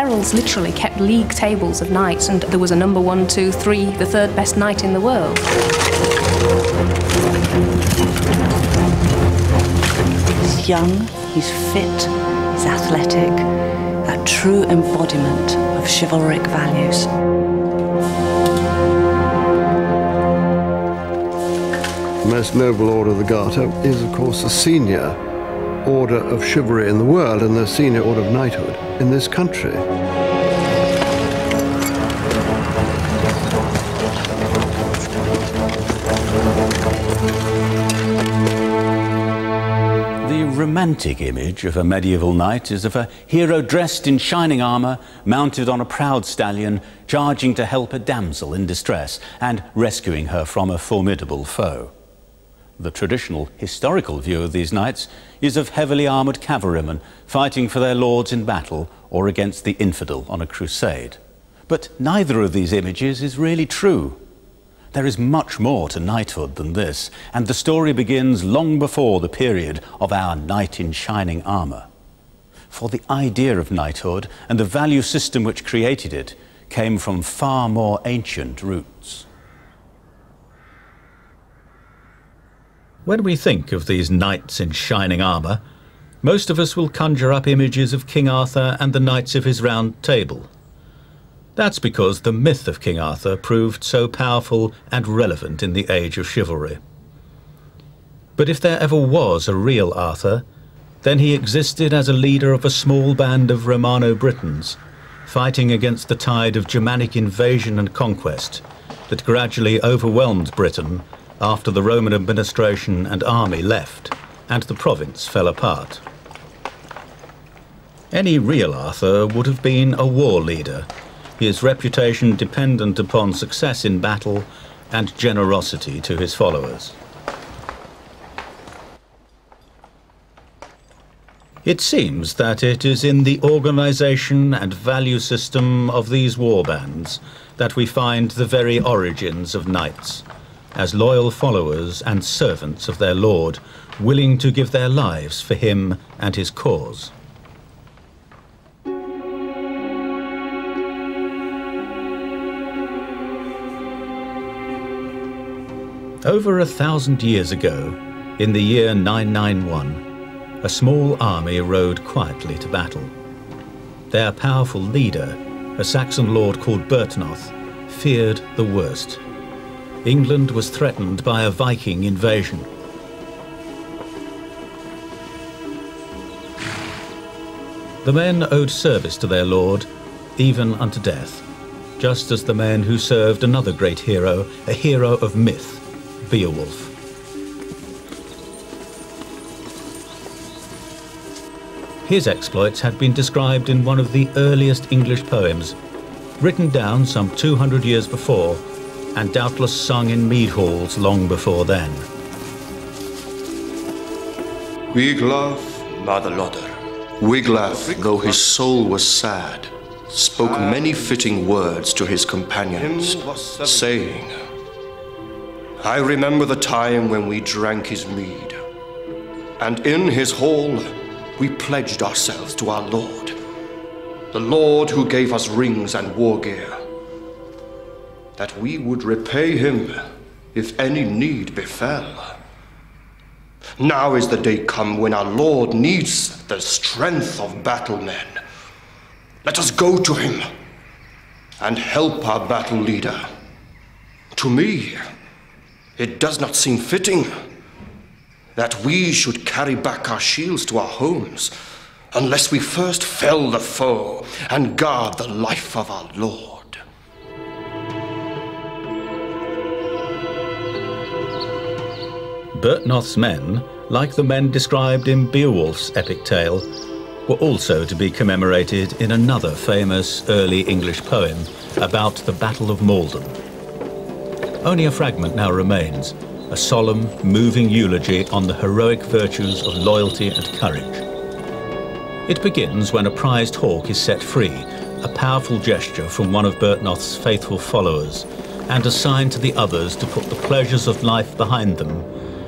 heralds literally kept league tables of knights, and there was a number 1, 2, 3, the third best knight in the world. He's young, he's fit, he's athletic, a true embodiment of chivalric values. The most noble order of the Garter is, of course, the senior order of chivalry in the world and the senior order of knighthood in this country. The romantic image of a medieval knight is of a hero dressed in shining armour, mounted on a proud stallion, charging to help a damsel in distress and rescuing her from a formidable foe. The traditional historical view of these knights is of heavily armoured cavalrymen fighting for their lords in battle or against the infidel on a crusade. But neither of these images is really true. There is much more to knighthood than this, and the story begins long before the period of our knight in shining armour. For the idea of knighthood and the value system which created it came from far more ancient roots. When we think of these knights in shining armour, most of us will conjure up images of King Arthur and the Knights of his Round Table. That's because the myth of King Arthur proved so powerful and relevant in the age of chivalry. But if there ever was a real Arthur, then he existed as a leader of a small band of Romano-Britons, fighting against the tide of Germanic invasion and conquest that gradually overwhelmed Britain after the Roman administration and army left and the province fell apart. Any real Arthur would have been a war leader, his reputation dependent upon success in battle and generosity to his followers. It seems that it is in the organisation and value system of these war bands that we find the very origins of knights, as loyal followers and servants of their lord, willing to give their lives for him and his cause. Over 1,000 years ago, in the year 991, a small army rode quietly to battle. Their powerful leader, a Saxon lord called Byrhtnoth, feared the worst. England was threatened by a Viking invasion. The men owed service to their lord, even unto death, just as the men who served another great hero, a hero of myth, Beowulf. His exploits had been described in one of the earliest English poems, written down some 200 years before, and doubtless sung in mead halls long before then. Wiglaf Madalodder. Wiglaf, though his soul was sad, spoke many fitting words to his companions, saying, I remember the time when we drank his mead, and in his hall we pledged ourselves to our Lord, the Lord who gave us rings and war gear, that we would repay him if any need befell. Now is the day come when our Lord needs the strength of battle men. Let us go to him and help our battle leader. To me, it does not seem fitting that we should carry back our shields to our homes unless we first fell the foe and guard the life of our Lord. Byrhtnoth's men, like the men described in Beowulf's epic tale, were also to be commemorated in another famous early English poem about the Battle of Maldon. Only a fragment now remains, a solemn, moving eulogy on the heroic virtues of loyalty and courage. It begins when a prized hawk is set free, a powerful gesture from one of Byrhtnoth's faithful followers, and a sign to the others to put the pleasures of life behind them,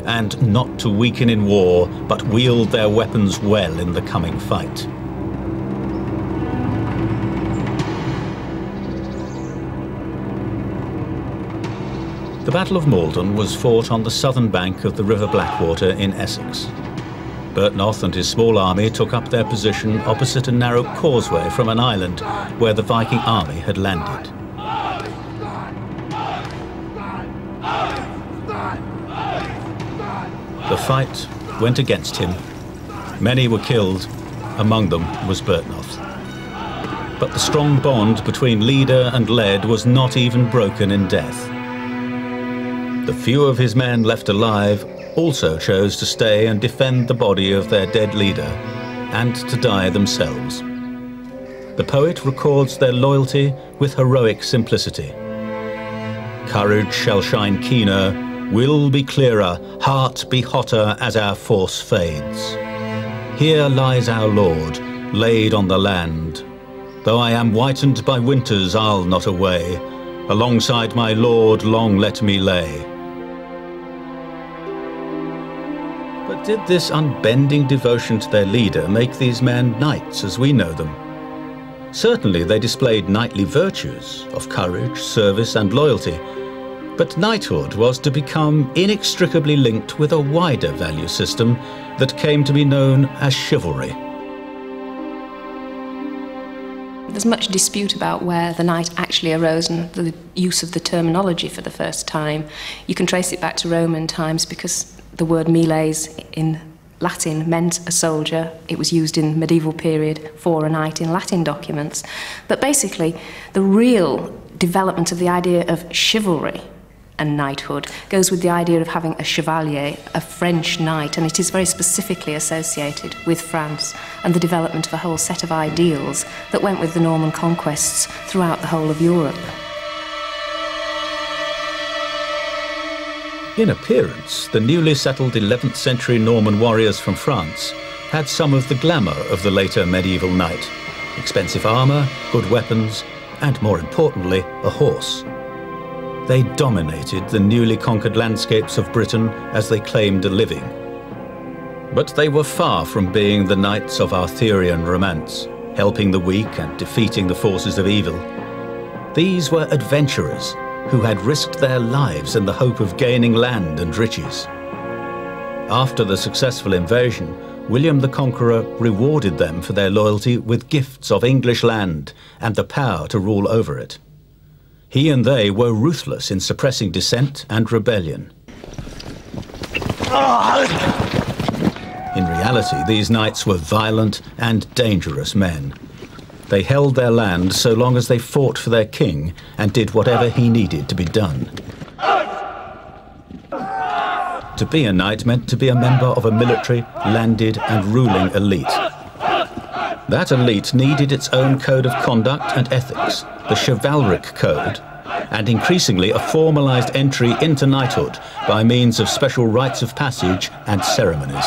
and not to weaken in war, but wield their weapons well in the coming fight. The Battle of Maldon was fought on the southern bank of the River Blackwater in Essex. Byrhtnoth and his small army took up their position opposite a narrow causeway from an island where the Viking army had landed. The fight went against him. Many were killed, among them was Byrhtnoth. But the strong bond between leader and led was not even broken in death. The few of his men left alive also chose to stay and defend the body of their dead leader, and to die themselves. The poet records their loyalty with heroic simplicity. Courage shall shine keener, will be clearer, heart be hotter as our force fades. Here lies our Lord, laid on the land. Though I am whitened by winters, I'll not away. Alongside my Lord long let me lay. But did this unbending devotion to their leader make these men knights as we know them? Certainly they displayed knightly virtues of courage, service and loyalty, but knighthood was to become inextricably linked with a wider value system that came to be known as chivalry. There's much dispute about where the knight actually arose and the use of the terminology for the first time. You can trace it back to Roman times because the word miles in Latin meant a soldier. It was used in medieval period for a knight in Latin documents. But basically, the real development of the idea of chivalry and knighthood goes with the idea of having a chevalier, a French knight, and it is very specifically associated with France and the development of a whole set of ideals that went with the Norman conquests throughout the whole of Europe. In appearance, the newly settled 11th century Norman warriors from France had some of the glamour of the later medieval knight: expensive armour, good weapons, and more importantly, a horse. They dominated the newly conquered landscapes of Britain as they claimed a living. But they were far from being the knights of Arthurian romance, helping the weak and defeating the forces of evil. These were adventurers who had risked their lives in the hope of gaining land and riches. After the successful invasion, William the Conqueror rewarded them for their loyalty with gifts of English land and the power to rule over it. He and they were ruthless in suppressing dissent and rebellion. In reality, these knights were violent and dangerous men. They held their land so long as they fought for their king and did whatever he needed to be done. To be a knight meant to be a member of a military, landed and ruling elite. That elite needed its own code of conduct and ethics, the chivalric code, and increasingly a formalized entry into knighthood by means of special rites of passage and ceremonies.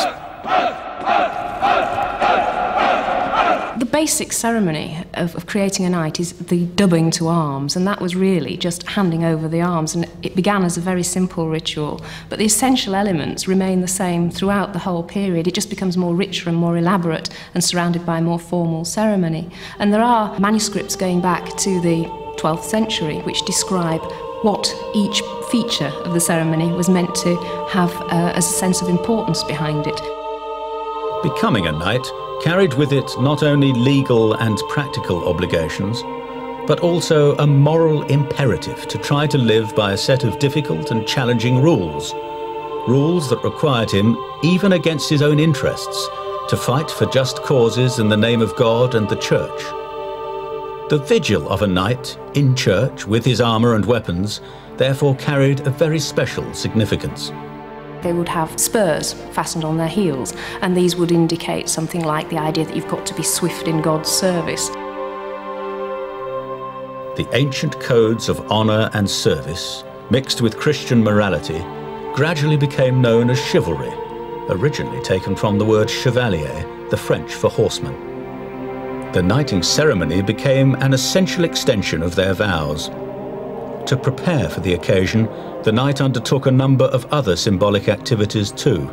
The basic ceremony of creating a knight is the dubbing to arms, and that was really just handing over the arms, and it began as a very simple ritual, but the essential elements remain the same throughout the whole period. It just becomes more richer and more elaborate and surrounded by more formal ceremony. And there are manuscripts going back to the 12th century which describe what each feature of the ceremony was meant to have as a sense of importance behind it. Becoming a knight carried with it not only legal and practical obligations, but also a moral imperative to try to live by a set of difficult and challenging rules. Rules that required him, even against his own interests, to fight for just causes in the name of God and the Church. The vigil of a knight in church with his armour and weapons therefore carried a very special significance. They would have spurs fastened on their heels, and these would indicate something like the idea that you've got to be swift in God's service. The ancient codes of honour and service, mixed with Christian morality, gradually became known as chivalry, originally taken from the word chevalier, the French for horseman. The knighting ceremony became an essential extension of their vows. To prepare for the occasion, the knight undertook a number of other symbolic activities too.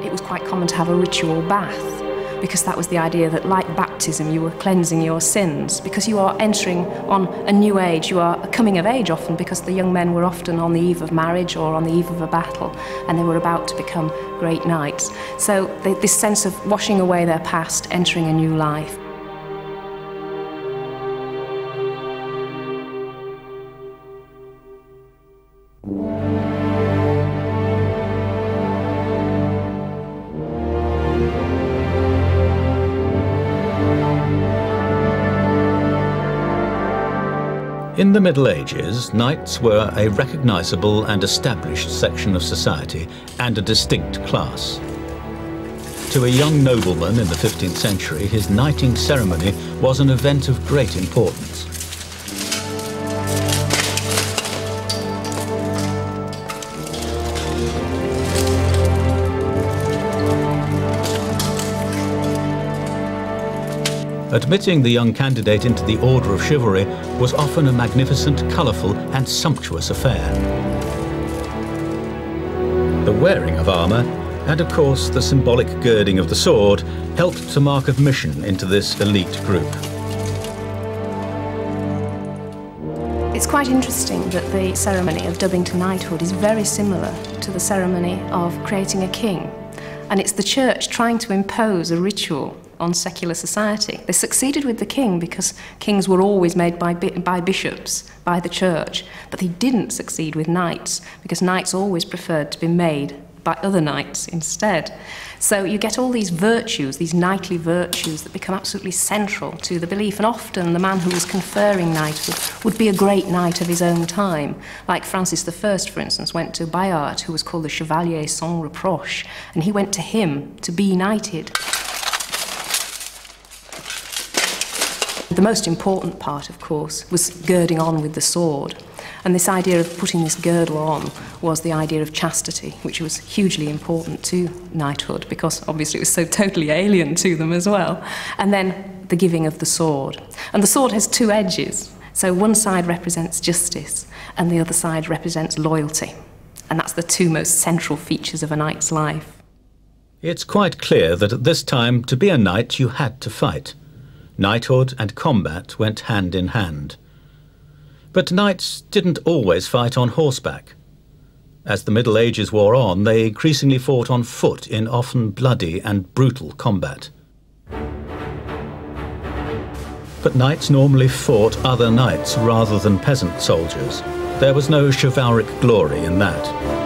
It was quite common to have a ritual bath, because that was the idea that, like baptism, you were cleansing your sins, because you are entering on a new age, you are coming of age often, because the young men were often on the eve of marriage or on the eve of a battle, and they were about to become great knights. So this sense of washing away their past, entering a new life. In the Middle Ages, knights were a recognisable and established section of society and a distinct class. To a young nobleman in the 15th century, his knighting ceremony was an event of great importance. Admitting the young candidate into the Order of Chivalry was often a magnificent, colourful and sumptuous affair. The wearing of armour, and of course the symbolic girding of the sword, helped to mark admission into this elite group. It's quite interesting that the ceremony of dubbing to knighthood is very similar to the ceremony of creating a king. And it's the church trying to impose a ritual on secular society. They succeeded with the king because kings were always made by bishops, by the church, but they didn't succeed with knights because knights always preferred to be made by other knights instead. So you get all these virtues, these knightly virtues that become absolutely central to the belief, and often the man who was conferring knighthood would be a great knight of his own time. Like Francis I, for instance, went to Bayard, who was called the Chevalier Sans Reproche, and he went to him to be knighted. The most important part, of course, was girding on with the sword. And this idea of putting this girdle on was the idea of chastity, which was hugely important to knighthood, because obviously it was so totally alien to them as well. And then the giving of the sword. And the sword has two edges. So one side represents justice, and the other side represents loyalty. And that's the two most central features of a knight's life. It's quite clear that at this time, to be a knight, you had to fight. Knighthood and combat went hand in hand. But knights didn't always fight on horseback. As the Middle Ages wore on, they increasingly fought on foot in often bloody and brutal combat. But knights normally fought other knights rather than peasant soldiers. There was no chivalric glory in that.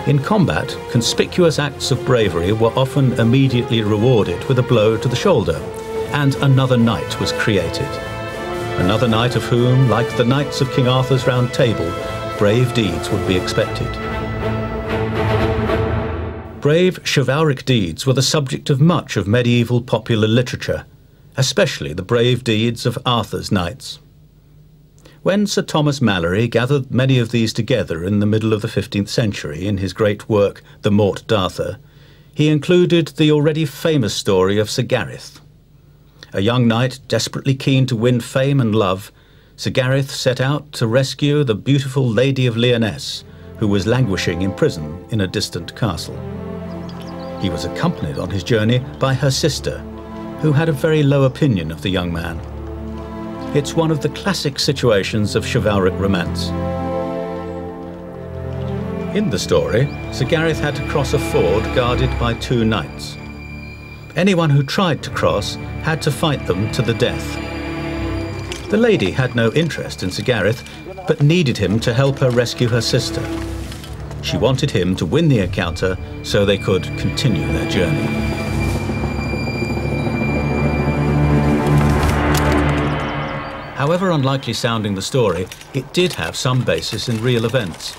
In combat, conspicuous acts of bravery were often immediately rewarded with a blow to the shoulder, and another knight was created. Another knight of whom, like the knights of King Arthur's Round Table, brave deeds would be expected. Brave chivalric deeds were the subject of much of medieval popular literature, especially the brave deeds of Arthur's knights. When Sir Thomas Malory gathered many of these together in the middle of the 15th century in his great work, The Morte d'Arthur, he included the already famous story of Sir Gareth. A young knight desperately keen to win fame and love, Sir Gareth set out to rescue the beautiful Lady of Lyonesse, who was languishing in prison in a distant castle. He was accompanied on his journey by her sister, who had a very low opinion of the young man. It's one of the classic situations of chivalric romance. In the story, Sir Gareth had to cross a ford guarded by two knights. Anyone who tried to cross had to fight them to the death. The lady had no interest in Sir Gareth, but needed him to help her rescue her sister. She wanted him to win the encounter so they could continue their journey. However unlikely sounding the story, it did have some basis in real events.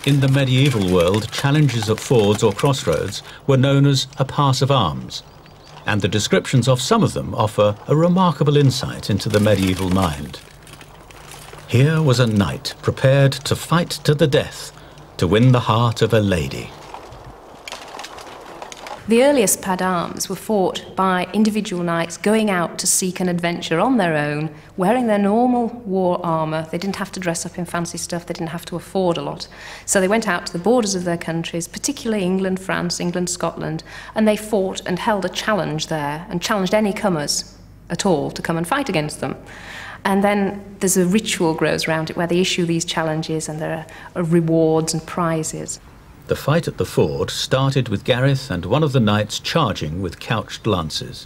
In the medieval world, challenges at fords or crossroads were known as a pass of arms, and the descriptions of some of them offer a remarkable insight into the medieval mind. Here was a knight prepared to fight to the death to win the heart of a lady. The earliest pad arms were fought by individual knights going out to seek an adventure on their own, wearing their normal war armour. They didn't have to dress up in fancy stuff, they didn't have to afford a lot. So they went out to the borders of their countries, particularly England, France, England, Scotland, and they fought and held a challenge there and challenged any comers at all to come and fight against them. And then there's a ritual grows around it where they issue these challenges and there are rewards and prizes. The fight at the ford started with Gareth and one of the knights charging with couched lances.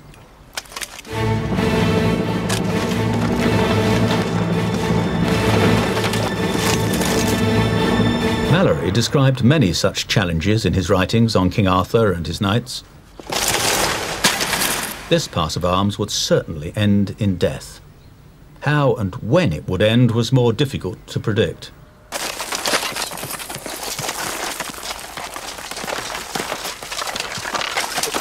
Malory described many such challenges in his writings on King Arthur and his knights. This pass of arms would certainly end in death. How and when it would end was more difficult to predict.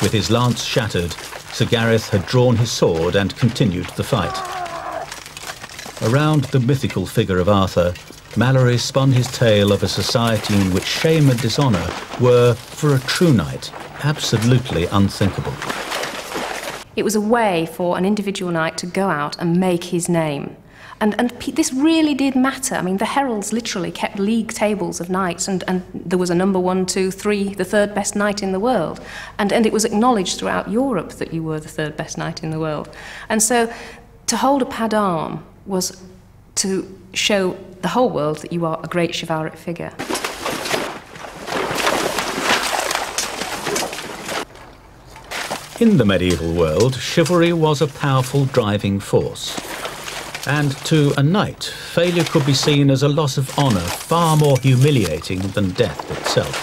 With his lance shattered, Sir Gareth had drawn his sword and continued the fight. Around the mythical figure of Arthur, Malory spun his tale of a society in which shame and dishonour were, for a true knight, absolutely unthinkable. It was a way for an individual knight to go out and make his name. And this really did matter. I mean, the heralds literally kept league tables of knights, and there was a number 1, 2, 3, the third best knight in the world. And it was acknowledged throughout Europe that you were the third best knight in the world. And so to hold a pad arm was to show the whole world that you are a great chivalric figure. In the medieval world, chivalry was a powerful driving force. And to a knight, failure could be seen as a loss of honour far more humiliating than death itself.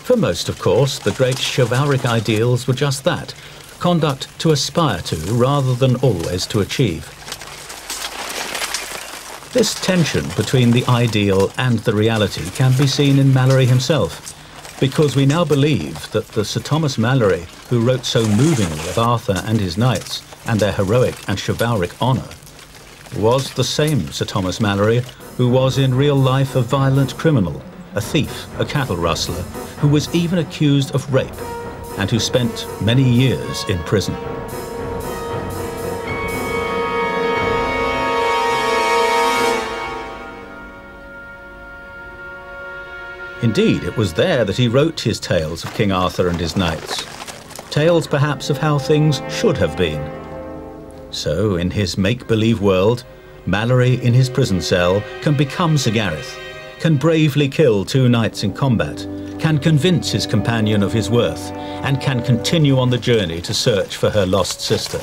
For most, of course, the great chivalric ideals were just that, conduct to aspire to rather than always to achieve. This tension between the ideal and the reality can be seen in Malory himself, because we now believe that the Sir Thomas Malory, who wrote so movingly of Arthur and his knights and their heroic and chivalric honour, was the same Sir Thomas Malory who was in real life a violent criminal, a thief, a cattle rustler, who was even accused of rape, and who spent many years in prison. Indeed, it was there that he wrote his tales of King Arthur and his knights, tales perhaps of how things should have been. So, in his make-believe world, Malory in his prison cell can become Sir Gareth, can bravely kill 2 knights in combat, can convince his companion of his worth, and can continue on the journey to search for her lost sister.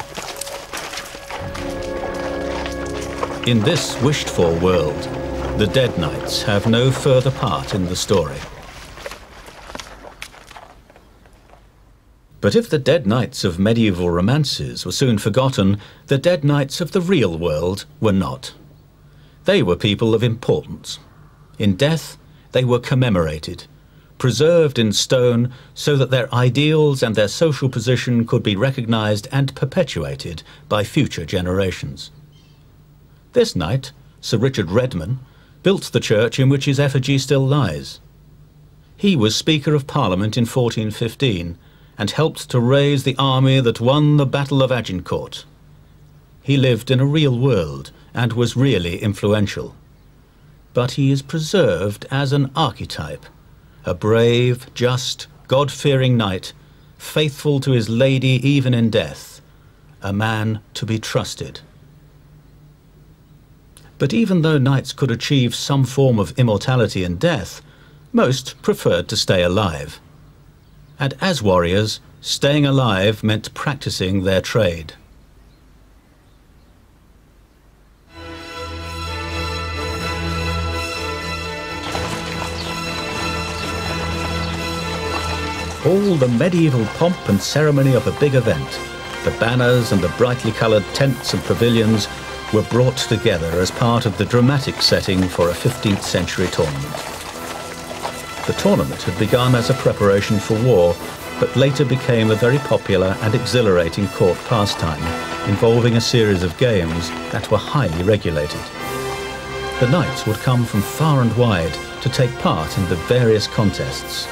In this wished-for world, the dead knights have no further part in the story. But if the dead knights of medieval romances were soon forgotten, the dead knights of the real world were not. They were people of importance. In death, they were commemorated, preserved in stone so that their ideals and their social position could be recognised and perpetuated by future generations. This knight, Sir Richard Redman, built the church in which his effigy still lies. He was Speaker of Parliament in 1415 and helped to raise the army that won the Battle of Agincourt. He lived in a real world and was really influential. But he is preserved as an archetype, a brave, just, God-fearing knight, faithful to his lady even in death, a man to be trusted. But even though knights could achieve some form of immortality in death, most preferred to stay alive. And as warriors, staying alive meant practicing their trade. All the medieval pomp and ceremony of a big event, the banners and the brightly coloured tents and pavilions, were brought together as part of the dramatic setting for a 15th century tournament. The tournament had begun as a preparation for war, but later became a very popular and exhilarating court pastime, involving a series of games that were highly regulated. The knights would come from far and wide to take part in the various contests,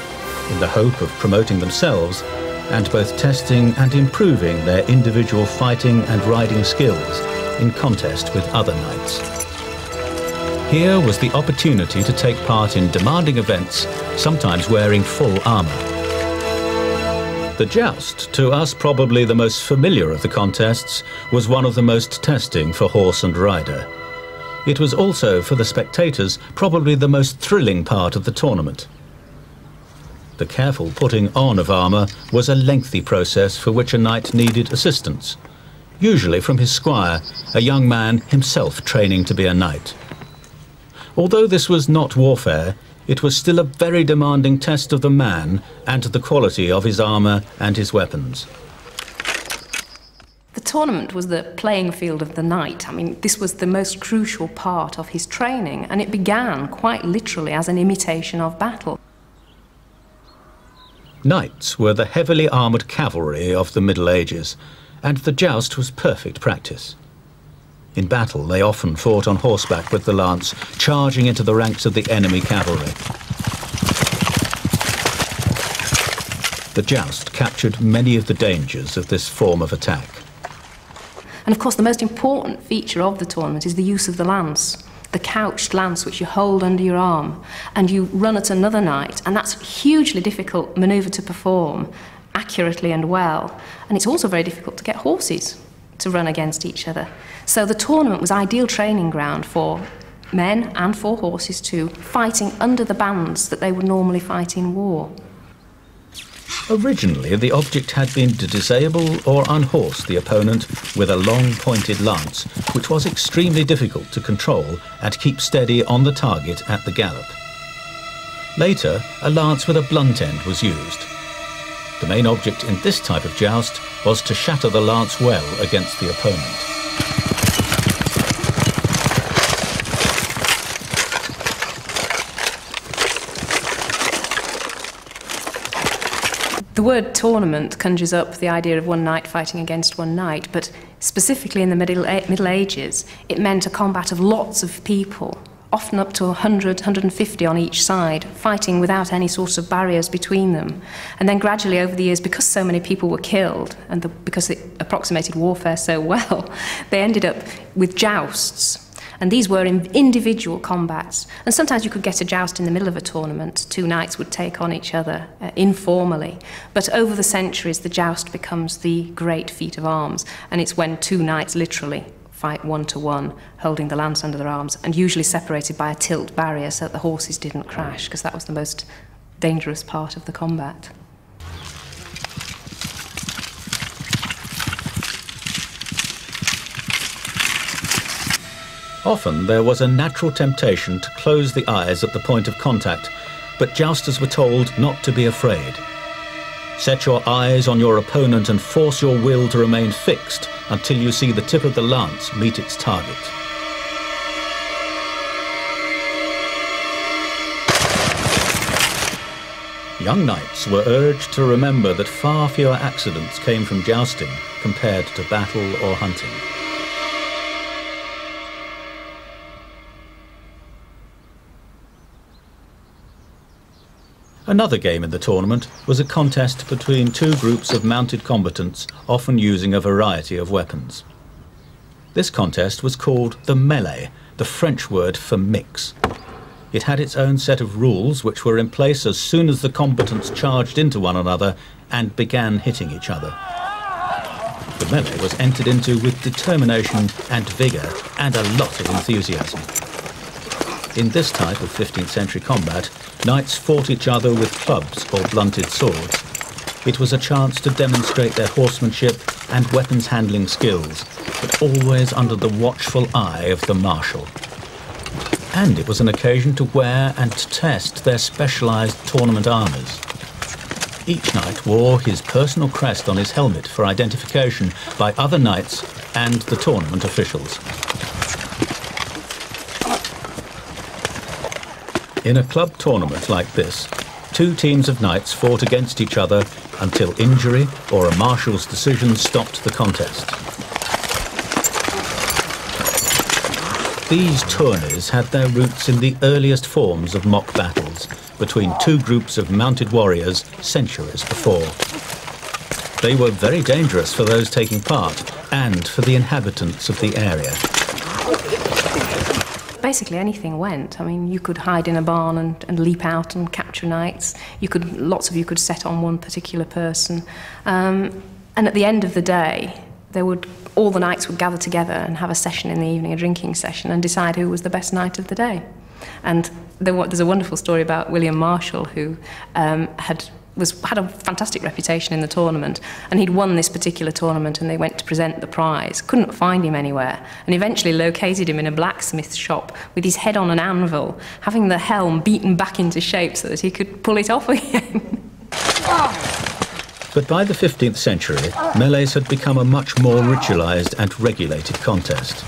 in the hope of promoting themselves and both testing and improving their individual fighting and riding skills in contest with other knights. Here was the opportunity to take part in demanding events, sometimes wearing full armour. The joust, to us probably the most familiar of the contests, was one of the most testing for horse and rider. It was also, for the spectators, probably the most thrilling part of the tournament. The careful putting on of armour was a lengthy process for which a knight needed assistance, usually from his squire, a young man himself training to be a knight. Although this was not warfare, it was still a very demanding test of the man and the quality of his armour and his weapons. The tournament was the playing field of the knight. I mean, this was the most crucial part of his training, and it began quite literally as an imitation of battle. Knights were the heavily armoured cavalry of the Middle Ages, and the joust was perfect practice. In battle, they often fought on horseback with the lance, charging into the ranks of the enemy cavalry. The joust captured many of the dangers of this form of attack. And of course, the most important feature of the tournament is the use of the lance, the couched lance which you hold under your arm, and you run at another knight, and that's a hugely difficult manoeuvre to perform accurately and well. And it's also very difficult to get horses to run against each other. So the tournament was ideal training ground for men and for horses too, fighting under the bands that they would normally fight in war. Originally, the object had been to disable or unhorse the opponent with a long pointed lance, which was extremely difficult to control and keep steady on the target at the gallop. Later, a lance with a blunt end was used. The main object in this type of joust was to shatter the lance well against the opponent. The word tournament conjures up the idea of one knight fighting against one knight, but specifically in the Middle Ages, it meant a combat of lots of people, often up to 100, 150 on each side, fighting without any sort of barriers between them. And then gradually over the years, because so many people were killed, and because it approximated warfare so well, they ended up with jousts. And these were individual combats. And sometimes you could get a joust in the middle of a tournament. Two knights would take on each other informally. But over the centuries, the joust becomes the great feat of arms. And it's when two knights literally fight one-to-one, holding the lance under their arms, and usually separated by a tilt barrier so that the horses didn't crash, because that was the most dangerous part of the combat. Often there was a natural temptation to close the eyes at the point of contact, but jousters were told not to be afraid. Set your eyes on your opponent and force your will to remain fixed until you see the tip of the lance meet its target. Young knights were urged to remember that far fewer accidents came from jousting compared to battle or hunting. Another game in the tournament was a contest between two groups of mounted combatants, often using a variety of weapons. This contest was called the mêlée, the French word for mix. It had its own set of rules which were in place as soon as the combatants charged into one another and began hitting each other. The mêlée was entered into with determination and vigour and a lot of enthusiasm. In this type of 15th century combat, knights fought each other with clubs or blunted swords. It was a chance to demonstrate their horsemanship and weapons handling skills, but always under the watchful eye of the marshal. And it was an occasion to wear and test their specialised tournament armours. Each knight wore his personal crest on his helmet for identification by other knights and the tournament officials. In a club tournament like this, two teams of knights fought against each other until injury or a marshal's decision stopped the contest. These tourneys had their roots in the earliest forms of mock battles between two groups of mounted warriors centuries before. They were very dangerous for those taking part and for the inhabitants of the area. Basically anything went. I mean, you could hide in a barn and leap out and capture knights. Lots of you could set on one particular person. And at the end of the day, all the knights would gather together and have a session in the evening, a drinking session, and decide who was the best knight of the day. And there's a wonderful story about William Marshall, who had a fantastic reputation in the tournament, and he'd won this particular tournament, and they went to present the prize, couldn't find him anywhere, and eventually located him in a blacksmith shop with his head on an anvil, having the helm beaten back into shape so that he could pull it off again. But by the 15th century, melees had become a much more ritualised and regulated contest.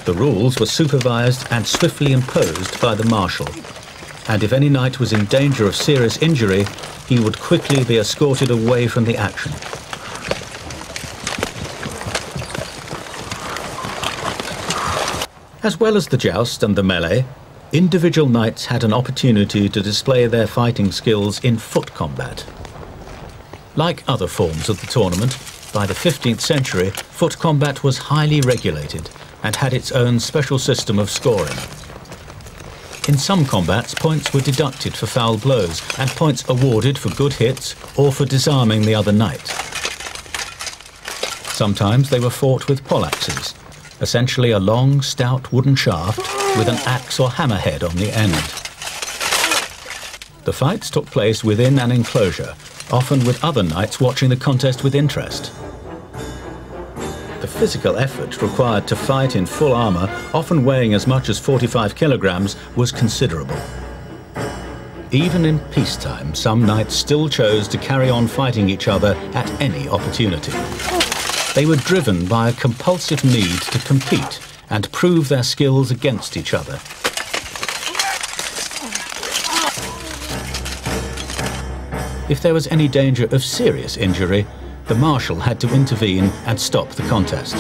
The rules were supervised and swiftly imposed by the marshal, and if any knight was in danger of serious injury, he would quickly be escorted away from the action. As well as the joust and the melee, individual knights had an opportunity to display their fighting skills in foot combat. Like other forms of the tournament, by the 15th century, foot combat was highly regulated and had its own special system of scoring. In some combats, points were deducted for foul blows and points awarded for good hits or for disarming the other knight. Sometimes they were fought with poleaxes, essentially a long, stout wooden shaft with an axe or hammerhead on the end. The fights took place within an enclosure, often with other knights watching the contest with interest. The physical effort required to fight in full armour, often weighing as much as 45 kilograms, was considerable. Even in peacetime, some knights still chose to carry on fighting each other at any opportunity. They were driven by a compulsive need to compete and prove their skills against each other. If there was any danger of serious injury, the marshal had to intervene and stop the contest.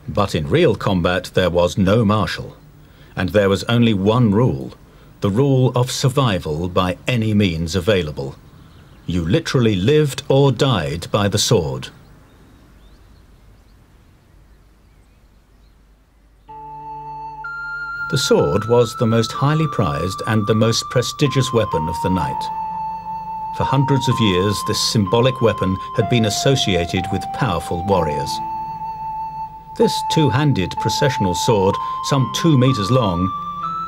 But in real combat there was no marshal, and there was only one rule, the rule of survival by any means available. You literally lived or died by the sword. The sword was the most highly prized and the most prestigious weapon of the knight. For hundreds of years, this symbolic weapon had been associated with powerful warriors. This two-handed processional sword, some 2 meters long,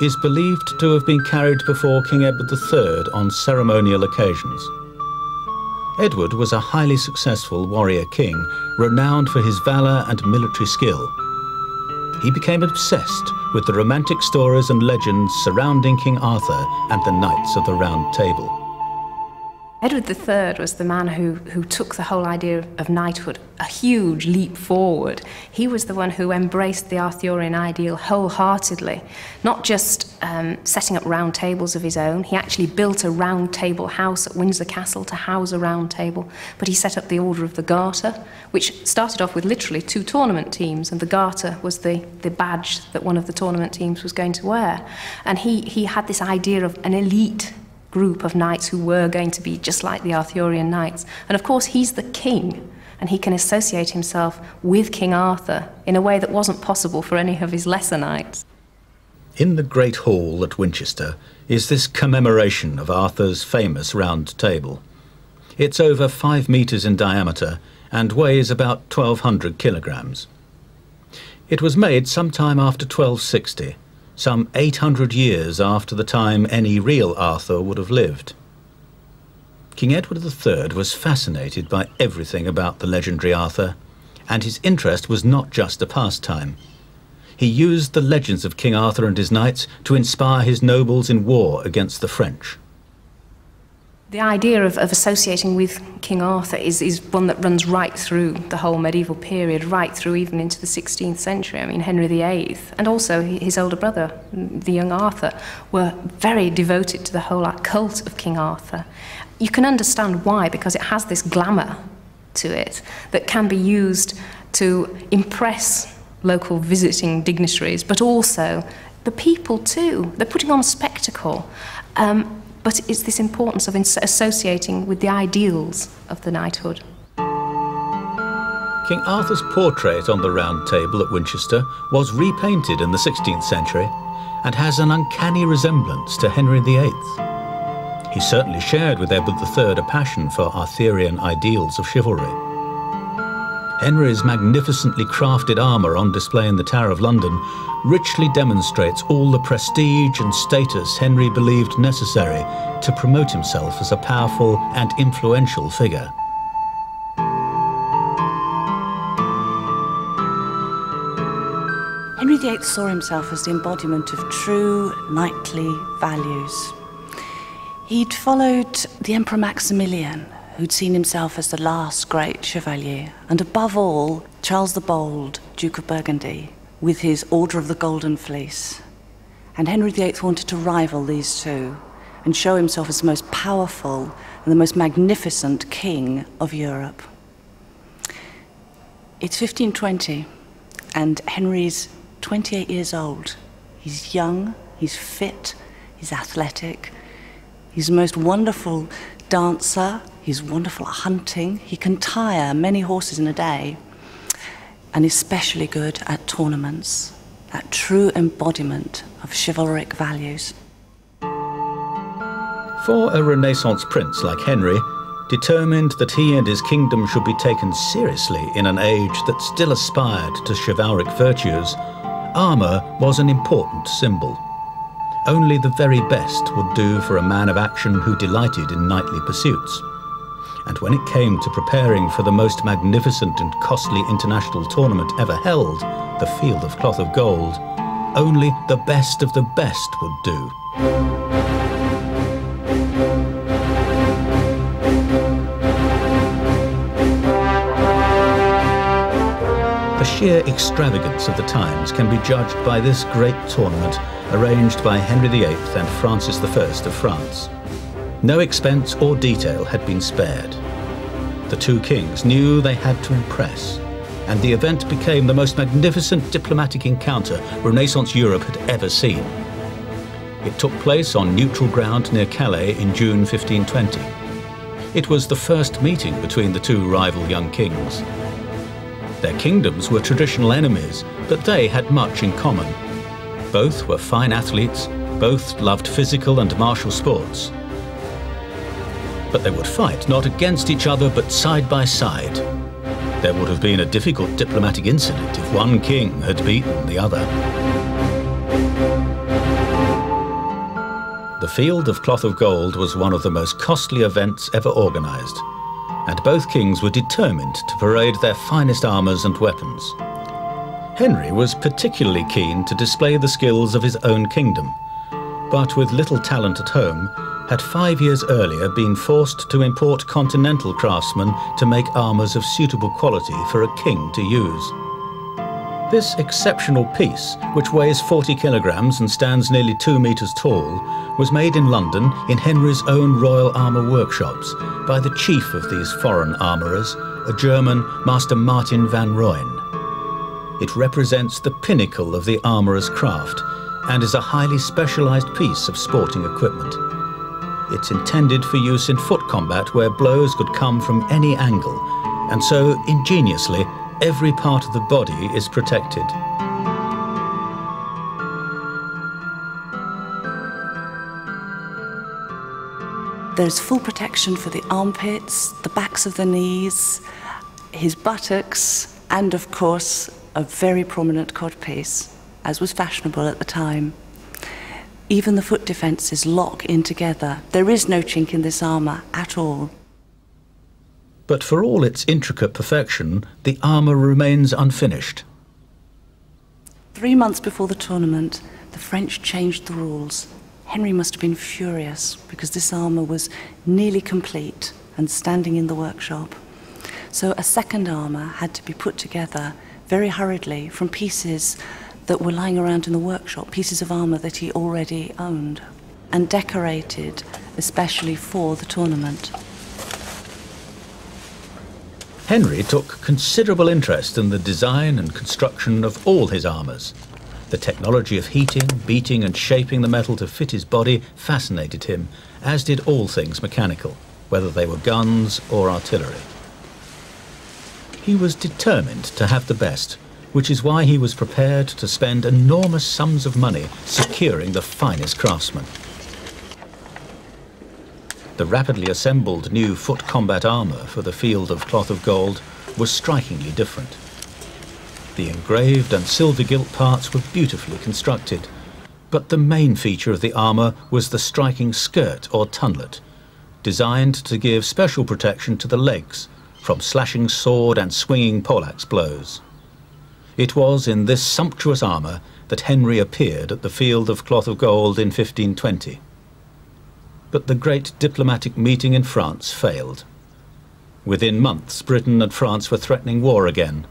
is believed to have been carried before King Edward III on ceremonial occasions. Edward was a highly successful warrior king, renowned for his valour and military skill. He became obsessed with the romantic stories and legends surrounding King Arthur and the Knights of the Round Table. Edward III was the man who took the whole idea of knighthood a huge leap forward. He was the one who embraced the Arthurian ideal wholeheartedly, not just setting up round tables of his own. He actually built a round table house at Windsor Castle to house a round table, but he set up the Order of the Garter, which started off with literally 2 tournament teams, and the Garter was the badge that one of the tournament teams was going to wear. And he had this idea of an elite group of knights who were going to be just like the Arthurian knights. And of course, he's the king, and he can associate himself with King Arthur in a way that wasn't possible for any of his lesser knights. In the Great Hall at Winchester is this commemoration of Arthur's famous Round Table. It's over 5 meters in diameter and weighs about 1,200 kilograms. It was made sometime after 1260, some 800 years after the time any real Arthur would have lived. King Edward III was fascinated by everything about the legendary Arthur, and his interest was not just a pastime. He used the legends of King Arthur and his knights to inspire his nobles in war against the French. The idea of associating with King Arthur is one that runs right through the whole medieval period, right through even into the 16th century. I mean, Henry VIII and also his older brother, the young Arthur, were very devoted to the whole cult of King Arthur. You can understand why, because it has this glamour to it that can be used to impress local visiting dignitaries, but also the people too. They're putting on a spectacle. But it's this importance of associating with the ideals of the knighthood. King Arthur's portrait on the Round Table at Winchester was repainted in the 16th century and has an uncanny resemblance to Henry VIII. He certainly shared with Edward III a passion for Arthurian ideals of chivalry. Henry's magnificently crafted armour on display in the Tower of London richly demonstrates all the prestige and status Henry believed necessary to promote himself as a powerful and influential figure. Henry VIII saw himself as the embodiment of true knightly values. He'd followed the Emperor Maximilian, who'd seen himself as the last great chevalier, and above all, Charles the Bold, Duke of Burgundy, with his Order of the Golden Fleece. And Henry VIII wanted to rival these two and show himself as the most powerful and the most magnificent king of Europe. It's 1520, and Henry's 28 years old. He's young, he's fit, he's athletic, he's the most wonderful dancer, he's wonderful at hunting, he can tire many horses in a day, and especially good at tournaments, that true embodiment of chivalric values. For a Renaissance prince like Henry, determined that he and his kingdom should be taken seriously in an age that still aspired to chivalric virtues, armour was an important symbol. Only the very best would do for a man of action who delighted in knightly pursuits. And when it came to preparing for the most magnificent and costly international tournament ever held, the Field of Cloth of Gold, only the best of the best would do. The sheer extravagance of the times can be judged by this great tournament arranged by Henry VIII and Francis I of France. No expense or detail had been spared. The two kings knew they had to impress, and the event became the most magnificent diplomatic encounter Renaissance Europe had ever seen. It took place on neutral ground near Calais in June 1520. It was the first meeting between the two rival young kings. Their kingdoms were traditional enemies, but they had much in common. Both were fine athletes, both loved physical and martial sports. But they would fight not against each other, but side by side. There would have been a difficult diplomatic incident if one king had beaten the other. The Field of Cloth of Gold was one of the most costly events ever organised, and both kings were determined to parade their finest armours and weapons. Henry was particularly keen to display the skills of his own kingdom, but with little talent at home, had 5 years earlier been forced to import continental craftsmen to make armours of suitable quality for a king to use. This exceptional piece, which weighs 40 kilograms and stands nearly 2 meters tall, was made in London in Henry's own royal armour workshops by the chief of these foreign armourers, a German, Master Martin van Rooyen. It represents the pinnacle of the armourer's craft and is a highly specialised piece of sporting equipment. It's intended for use in foot combat where blows could come from any angle, and so, ingeniously, every part of the body is protected. There's full protection for the armpits, the backs of the knees, his buttocks, and of course, a very prominent codpiece, as was fashionable at the time. Even the foot defences lock in together. There is no chink in this armour at all. But for all its intricate perfection, the armour remains unfinished. 3 months before the tournament, the French changed the rules. Henry must have been furious because this armour was nearly complete and standing in the workshop. So a second armour had to be put together very hurriedly from pieces that were lying around in the workshop, pieces of armour that he already owned, and decorated especially for the tournament. Henry took considerable interest in the design and construction of all his armours. The technology of heating, beating and shaping the metal to fit his body fascinated him, as did all things mechanical, whether they were guns or artillery. He was determined to have the best, which is why he was prepared to spend enormous sums of money securing the finest craftsmen. The rapidly assembled new foot combat armour for the Field of Cloth of Gold was strikingly different. The engraved and silver-gilt parts were beautifully constructed, but the main feature of the armour was the striking skirt or tunlet, designed to give special protection to the legs from slashing sword and swinging poleaxe blows. It was in this sumptuous armour that Henry appeared at the Field of Cloth of Gold in 1520. But the great diplomatic meeting in France failed. Within months, Britain and France were threatening war again.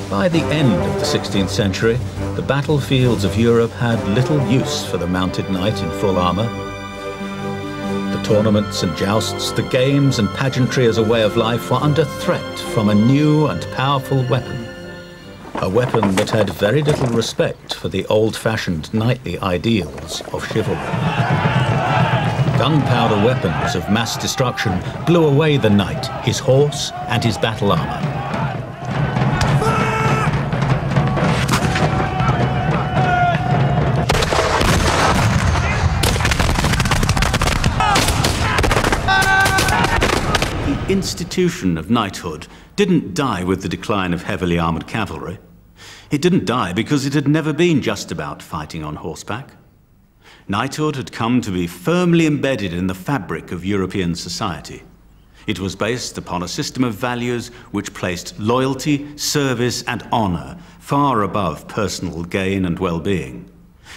By the end of the 16th century, the battlefields of Europe had little use for the mounted knight in full armour. The tournaments and jousts, the games and pageantry as a way of life were under threat from a new and powerful weapon. A weapon that had very little respect for the old-fashioned knightly ideals of chivalry. Gunpowder weapons of mass destruction blew away the knight, his horse and his battle armour. The institution of knighthood didn't die with the decline of heavily armoured cavalry. It didn't die because it had never been just about fighting on horseback. Knighthood had come to be firmly embedded in the fabric of European society. It was based upon a system of values which placed loyalty, service and honour far above personal gain and well-being.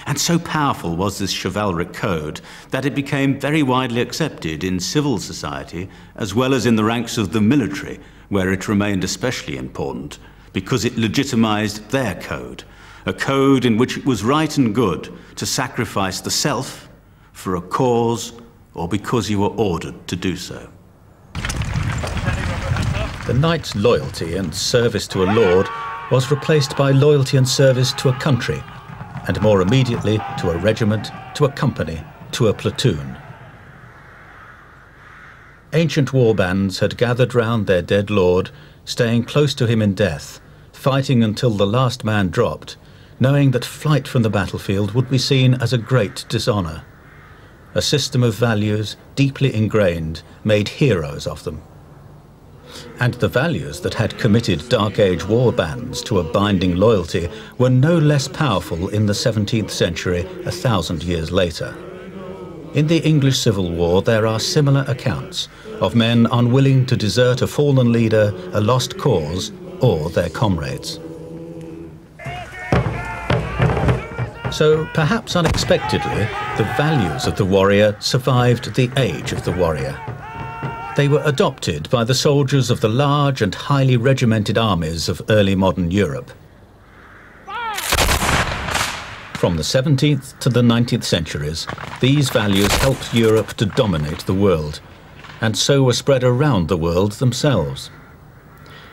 And so powerful was this chivalric code that it became very widely accepted in civil society as well as in the ranks of the military, where it remained especially important because it legitimized their code, a code in which it was right and good to sacrifice the self for a cause or because you were ordered to do so. The knight's loyalty and service to a lord was replaced by loyalty and service to a country, and more immediately to a regiment, to a company, to a platoon. Ancient war bands had gathered round their dead lord, staying close to him in death, fighting until the last man dropped, knowing that flight from the battlefield would be seen as a great dishonour. A system of values, deeply ingrained, made heroes of them. And the values that had committed Dark Age war bands to a binding loyalty were no less powerful in the 17th century, 1,000 years later. In the English Civil War, there are similar accounts of men unwilling to desert a fallen leader, a lost cause, or their comrades. So, perhaps unexpectedly, the values of the warrior survived the age of the warrior. They were adopted by the soldiers of the large and highly regimented armies of early modern Europe. From the 17th to the 19th centuries, these values helped Europe to dominate the world, and so were spread around the world themselves.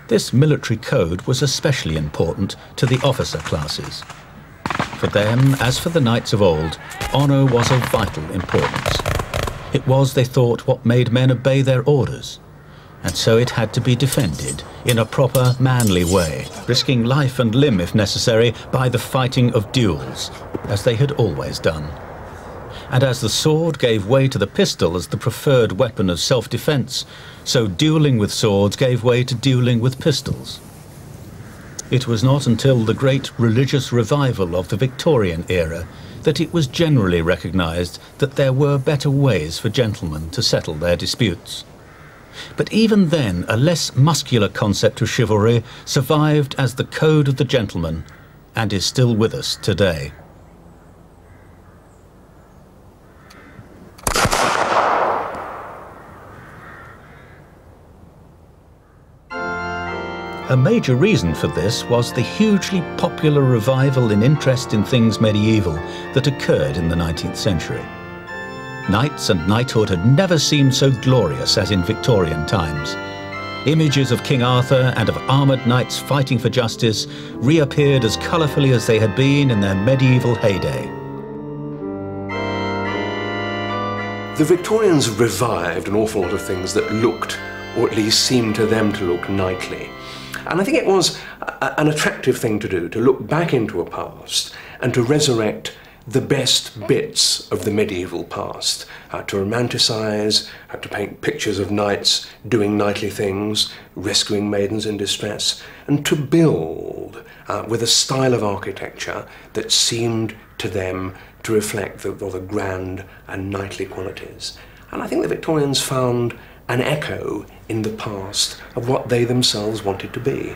This military code was especially important to the officer classes. For them, as for the knights of old, honour was of vital importance. It was, they thought, what made men obey their orders, and so it had to be defended in a proper, manly way, risking life and limb if necessary by the fighting of duels, as they had always done. And as the sword gave way to the pistol as the preferred weapon of self-defence, so duelling with swords gave way to duelling with pistols. It was not until the great religious revival of the Victorian era that it was generally recognised that there were better ways for gentlemen to settle their disputes. But even then, a less muscular concept of chivalry survived as the code of the gentleman and is still with us today. A major reason for this was the hugely popular revival in interest in things medieval that occurred in the 19th century. Knights and knighthood had never seemed so glorious as in Victorian times. Images of King Arthur and of armoured knights fighting for justice reappeared as colourfully as they had been in their medieval heyday. The Victorians revived an awful lot of things that looked, or at least seemed to them to look, knightly. And I think it was an attractive thing to do, to look back into a past and to resurrect the best bits of the medieval past, to romanticise, to paint pictures of knights doing knightly things, rescuing maidens in distress, and to build with a style of architecture that seemed to them to reflect the grand and knightly qualities. And I think the Victorians found an echo in the past of what they themselves wanted to be.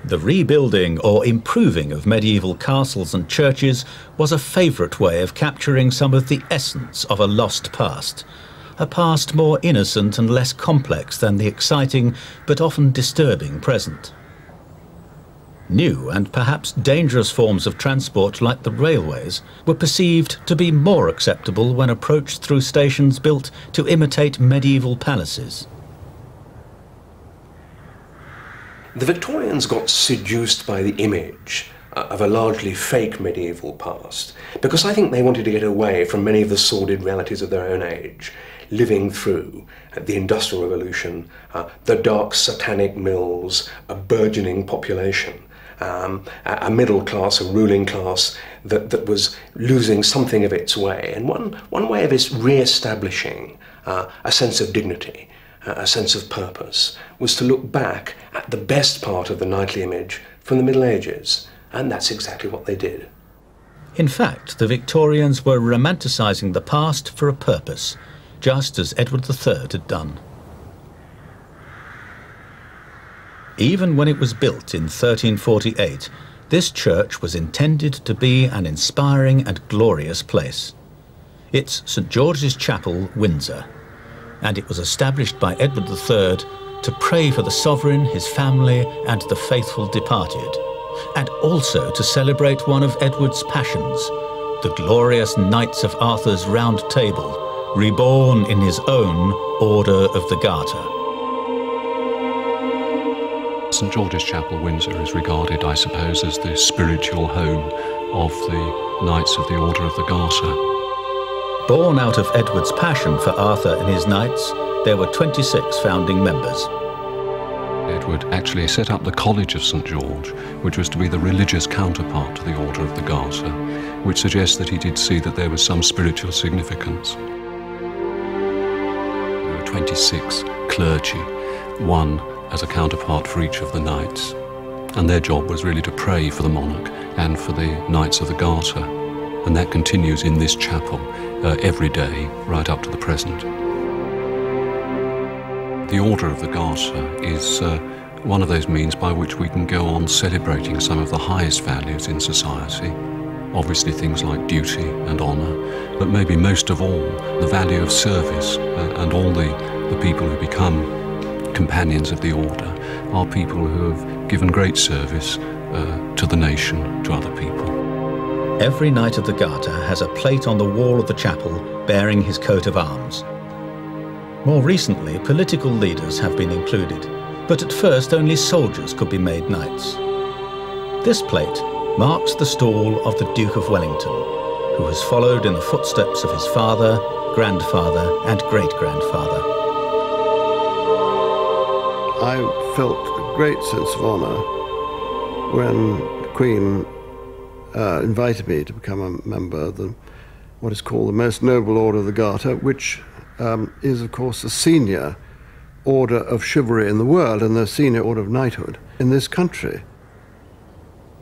The rebuilding or improving of medieval castles and churches was a favourite way of capturing some of the essence of a lost past, a past more innocent and less complex than the exciting but often disturbing present. New and perhaps dangerous forms of transport like the railways were perceived to be more acceptable when approached through stations built to imitate medieval palaces. The Victorians got seduced by the image of a largely fake medieval past because I think they wanted to get away from many of the sordid realities of their own age, living through the Industrial Revolution, the dark satanic mills, a burgeoning population, a middle class, a ruling class that was losing something of its way. And one way of this re-establishing a sense of dignity, a sense of purpose, was to look back at the best part of the knightly image from the Middle Ages. And that's exactly what they did. In fact, the Victorians were romanticising the past for a purpose, just as Edward III had done. Even when it was built in 1348, this church was intended to be an inspiring and glorious place. It's St George's Chapel, Windsor, and it was established by Edward III to pray for the sovereign, his family, and the faithful departed, and also to celebrate one of Edward's passions, the glorious Knights of Arthur's Round Table, reborn in his own Order of the Garter. St George's Chapel, Windsor, is regarded, I suppose, as the spiritual home of the Knights of the Order of the Garter. Born out of Edward's passion for Arthur and his knights, there were 26 founding members. Edward actually set up the College of St George, which was to be the religious counterpart to the Order of the Garter, which suggests that he did see that there was some spiritual significance. There were 26 clergy, one as a counterpart for each of the knights, and their job was really to pray for the monarch and for the Knights of the Garter, and that continues in this chapel every day right up to the present. The Order of the Garter is one of those means by which we can go on celebrating some of the highest values in society, obviously things like duty and honour, but maybe most of all the value of service, and all the people who become companions of the order are people who have given great service to the nation, to other people. Every Knight of the Garter has a plate on the wall of the chapel bearing his coat of arms. More recently, political leaders have been included, but at first only soldiers could be made knights. This plate marks the stall of the Duke of Wellington, who has followed in the footsteps of his father, grandfather, and great-grandfather. I felt a great sense of honour when the Queen invited me to become a member of what is called the Most Noble Order of the Garter, which is, of course, the senior order of chivalry in the world and the senior order of knighthood in this country.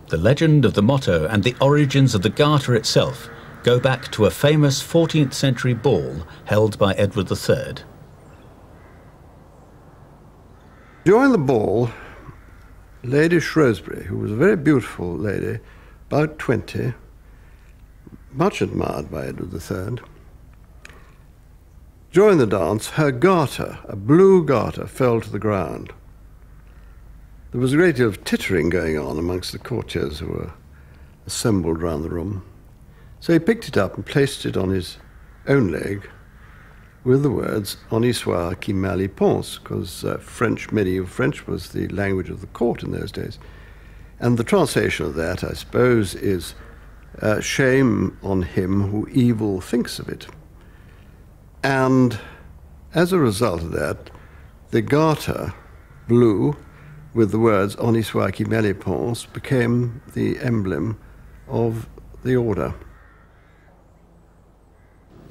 The legend of the motto and the origins of the Garter itself go back to a famous 14th century ball held by Edward III. During the ball, Lady Shrewsbury, who was a very beautiful lady, about 20, much admired by Edward III, during the dance, her garter, a blue garter, fell to the ground. There was a great deal of tittering going on amongst the courtiers who were assembled round the room. So he picked it up and placed it on his own leg with the words "Honi soit qui mal y pense," because medieval French was the language of the court in those days. And the translation of that, I suppose, is shame on him who evil thinks of it. And as a result of that, the garter, blue, with the words "Honi soit qui mal y pense," became the emblem of the order.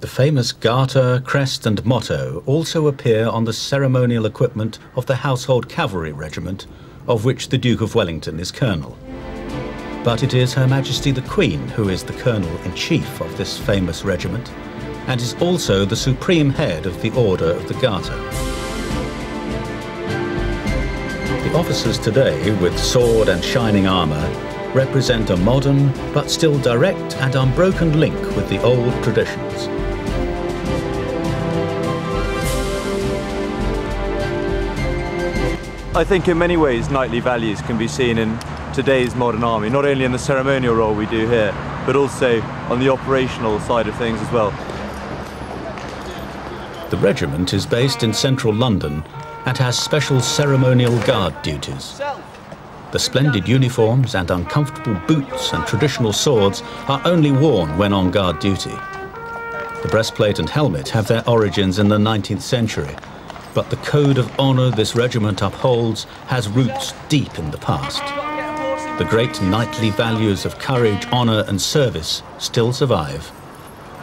The famous garter, crest and motto also appear on the ceremonial equipment of the Household Cavalry Regiment, of which the Duke of Wellington is colonel. But it is Her Majesty the Queen who is the colonel-in-chief of this famous regiment, and is also the supreme head of the Order of the Garter. The officers today, with sword and shining armour, represent a modern but still direct and unbroken link with the old traditions. I think in many ways knightly values can be seen in today's modern army, not only in the ceremonial role we do here, but also on the operational side of things as well. The regiment is based in central London and has special ceremonial guard duties. The splendid uniforms and uncomfortable boots and traditional swords are only worn when on guard duty. The breastplate and helmet have their origins in the 19th century, but the code of honour this regiment upholds has roots deep in the past. The great knightly values of courage, honour and service still survive.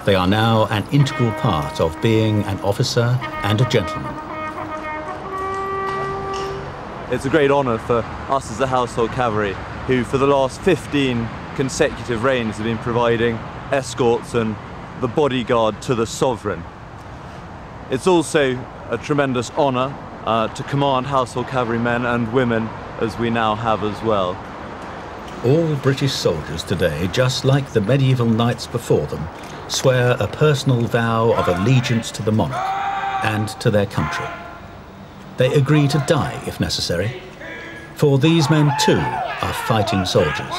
They are now an integral part of being an officer and a gentleman. It's a great honour for us as the Household Cavalry, who for the last 15 consecutive reigns have been providing escorts and the bodyguard to the sovereign. It's also a tremendous honour to command Household Cavalry men and women, as we now have as well. All British soldiers today, just like the medieval knights before them, swear a personal vow of allegiance to the monarch and to their country. They agree to die if necessary, for these men too are fighting soldiers.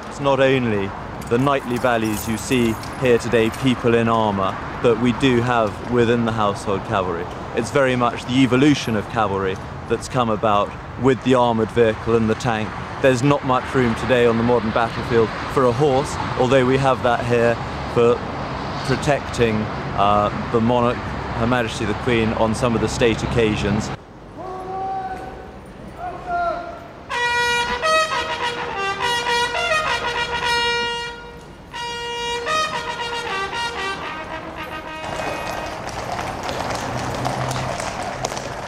It's not only the knightly values you see here today, people in armour, that we do have within the Household Cavalry. It's very much the evolution of cavalry that's come about with the armoured vehicle and the tank. There's not much room today on the modern battlefield for a horse, although we have that here for protecting the monarch, Her Majesty the Queen, on some of the state occasions.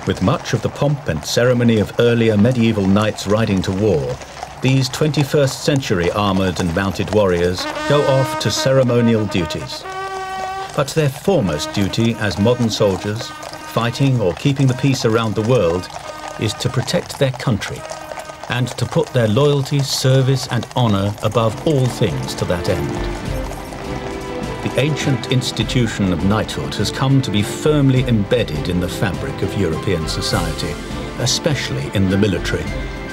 With much of the pomp and ceremony of earlier medieval knights riding to war, these 21st century armoured and mounted warriors go off to ceremonial duties. But their foremost duty as modern soldiers, fighting or keeping the peace around the world, is to protect their country and to put their loyalty, service and honour above all things to that end. The ancient institution of knighthood has come to be firmly embedded in the fabric of European society, especially in the military,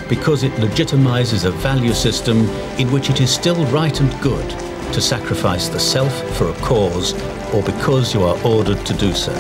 because it legitimizes a value system in which it is still right and good to sacrifice the self for a cause or because you are ordered to do so.